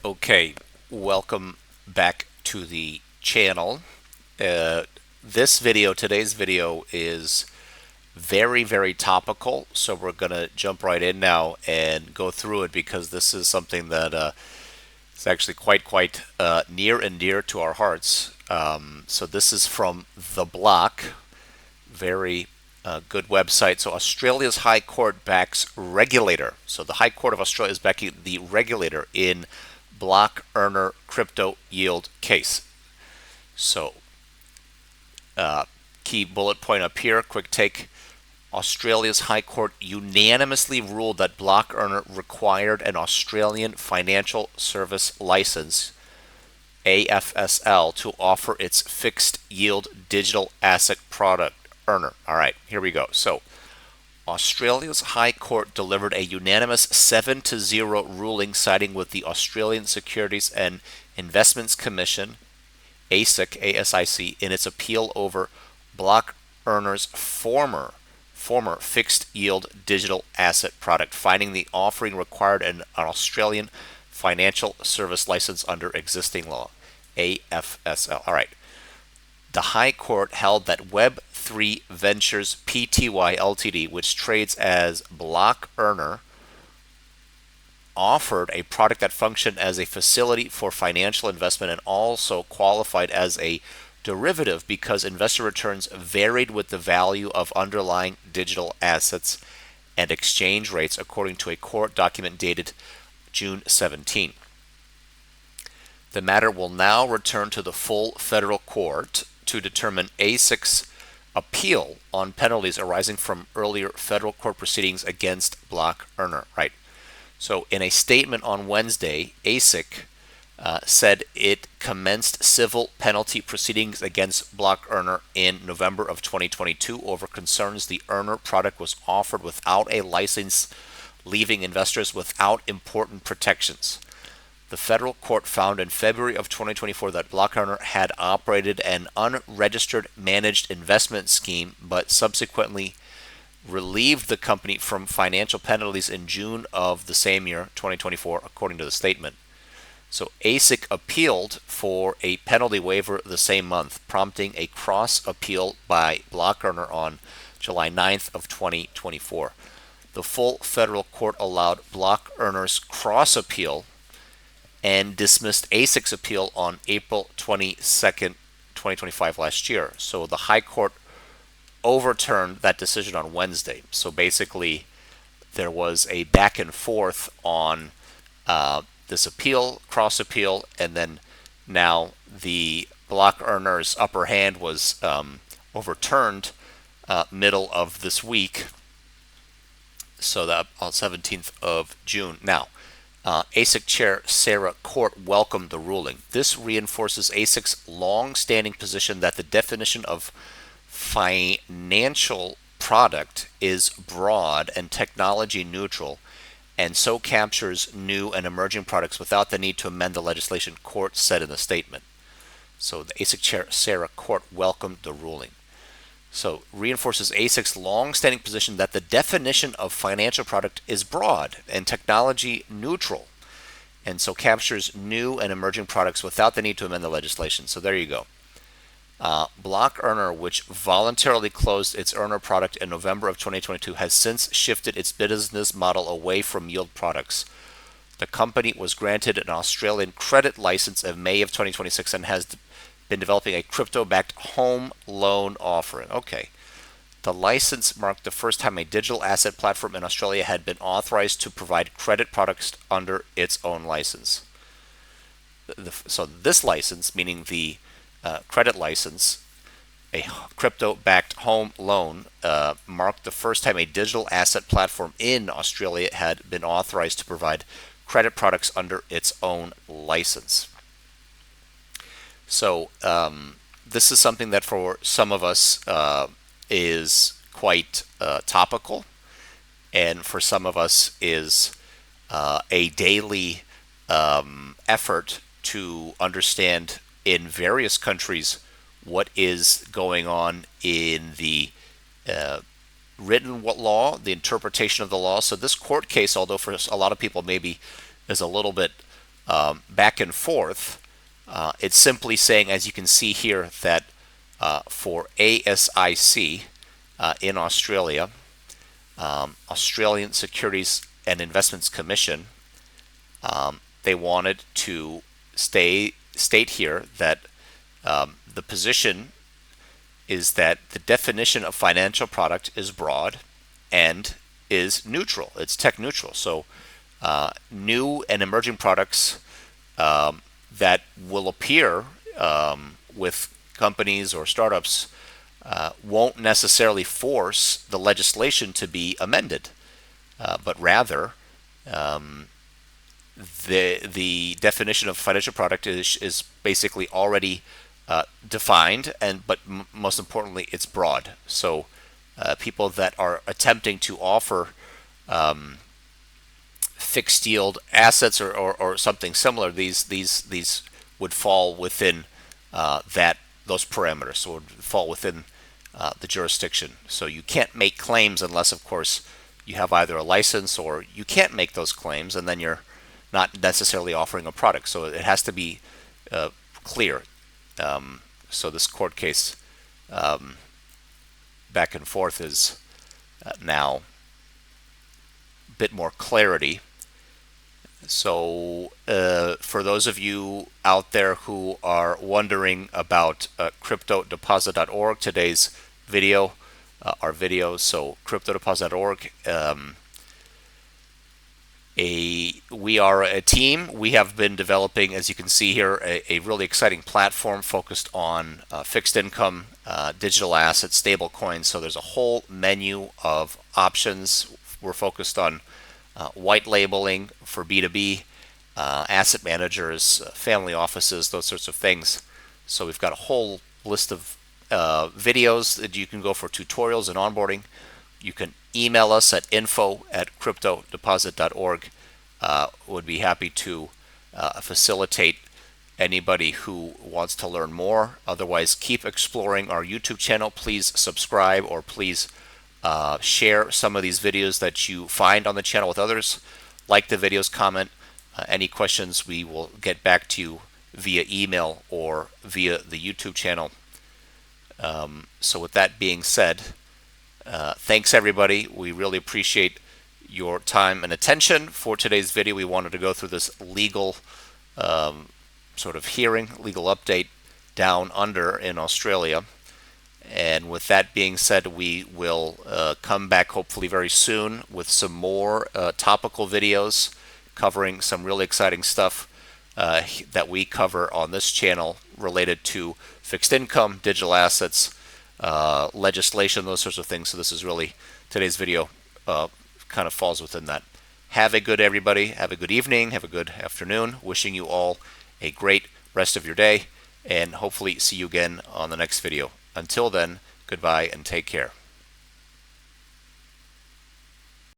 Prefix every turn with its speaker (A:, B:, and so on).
A: Okay, welcome back to the channel. Uh, today's video is very topical, so we're going to jump right in now and go through it because this is something that is actually quite near and dear to our hearts. So this is from The Block, very good website. So Australia's High Court backs Regulator. So the High Court of Australia is backing the Regulator in block earner crypto yield case. So key bullet point up here, quick take. Australia's High Court unanimously ruled that block earner required an Australian financial service license, AFSL, to offer its fixed yield digital ASIC product earner. All right, here we go. So Australia's High Court delivered a unanimous 7-0 ruling siding with the Australian Securities and Investments Commission, ASIC, in its appeal over block earner's former fixed yield digital asset product, finding the offering required an Australian financial service license under existing law, AFSL. All right. The High Court held that Web3 Ventures Pty Ltd, which trades as Block Earner, offered a product that functioned as a facility for financial investment and also qualified as a derivative because investor returns varied with the value of underlying digital assets and exchange rates, according to a court document dated June 17. The matter will now return to the full federal court to determine ASIC's appeal on penalties arising from earlier federal court proceedings against Block Earner. Right. So, in a statement on Wednesday, ASIC said it commenced civil penalty proceedings against Block Earner in November of 2022 over concerns the Earner product was offered without a license, leaving investors without important protections. The federal court found in February of 2024 that Block Earner had operated an unregistered managed investment scheme, but subsequently relieved the company from financial penalties in June of the same year, 2024, according to the statement. So ASIC appealed for a penalty waiver the same month, prompting a cross appeal by Block Earner on July 9th of 2024. The full federal court allowed Block Earner's cross appeal and dismissed ASIC's appeal on April 22nd, 2025 last year. So the High Court overturned that decision on Wednesday. So basically, there was a back and forth on this appeal, cross appeal, and then now the Block Earner's upper hand was overturned middle of this week. So that on 17th of June. Now, ASIC Chair Sarah Court welcomed the ruling. This reinforces ASIC's long-standing position that the definition of financial product is broad and technology neutral, and so captures new and emerging products without the need to amend the legislation, court said in the statement. So the ASIC Chair Sarah Court welcomed the ruling. So reinforces ASIC's long-standing position that the definition of financial product is broad and technology neutral, and so captures new and emerging products without the need to amend the legislation. So there you go. Block Earner, which voluntarily closed its Earner product in November of 2022, has since shifted its business model away from yield products. The company was granted an Australian credit license in May of 2026 and has been developing a crypto-backed home loan offering. Okay. The license marked the first time a digital asset platform in Australia had been authorized to provide credit products under its own license. So this license, meaning the credit license, a crypto-backed home loan, marked the first time a digital asset platform in Australia had been authorized to provide credit products under its own license. So this is something that for some of us is quite topical, and for some of us is a daily effort to understand in various countries what is going on in the written law, the interpretation of the law. So this court case, although for a lot of people maybe is a little bit back and forth, it's simply saying, as you can see here, that for ASIC in Australia, Australian Securities and Investments Commission, they wanted to state here that the position is that the definition of financial product is broad and is neutral. It's tech neutral. So new and emerging products that will appear with companies or startups won't necessarily force the legislation to be amended, but rather the definition of financial product is basically already defined, but most importantly, it's broad. So people that are attempting to offer fixed yield assets or something similar, these would fall within those parameters, so would fall within the jurisdiction. So you can't make claims unless, of course, you have either a license, or you can't make those claims, and then you're not necessarily offering a product. So it has to be clear. So this court case back and forth is now a bit more clarity. So for those of you out there who are wondering about cryptodeposit.org, today's video, our videos, so cryptodeposit.org, we are a team. We have been developing, as you can see here, a really exciting platform focused on fixed income, digital assets, stable coins. So there's a whole menu of options. We're focused on white labeling for B2B, asset managers, family offices, those sorts of things. So we've got a whole list of videos that you can go for tutorials and onboarding. You can email us at info@cryptodeposit.org. Would be happy to facilitate anybody who wants to learn more. Otherwise, keep exploring our YouTube channel. Please subscribe, or please share some of these videos that you find on the channel with others. Like the videos, comment. Any questions, we will get back to you via email or via the YouTube channel. So with that being said, thanks everybody. We really appreciate your time and attention for today's video. We wanted to go through this legal sort of hearing, legal update down under in Australia. And with that being said, we will come back hopefully very soon with some more topical videos covering some really exciting stuff that we cover on this channel related to fixed income, digital assets, legislation, those sorts of things. So this is really, today's video kind of falls within that. Have a good everybody. Have a good evening. Have a good afternoon. Wishing you all a great rest of your day, and hopefully see you again on the next video. Until then, goodbye and take care.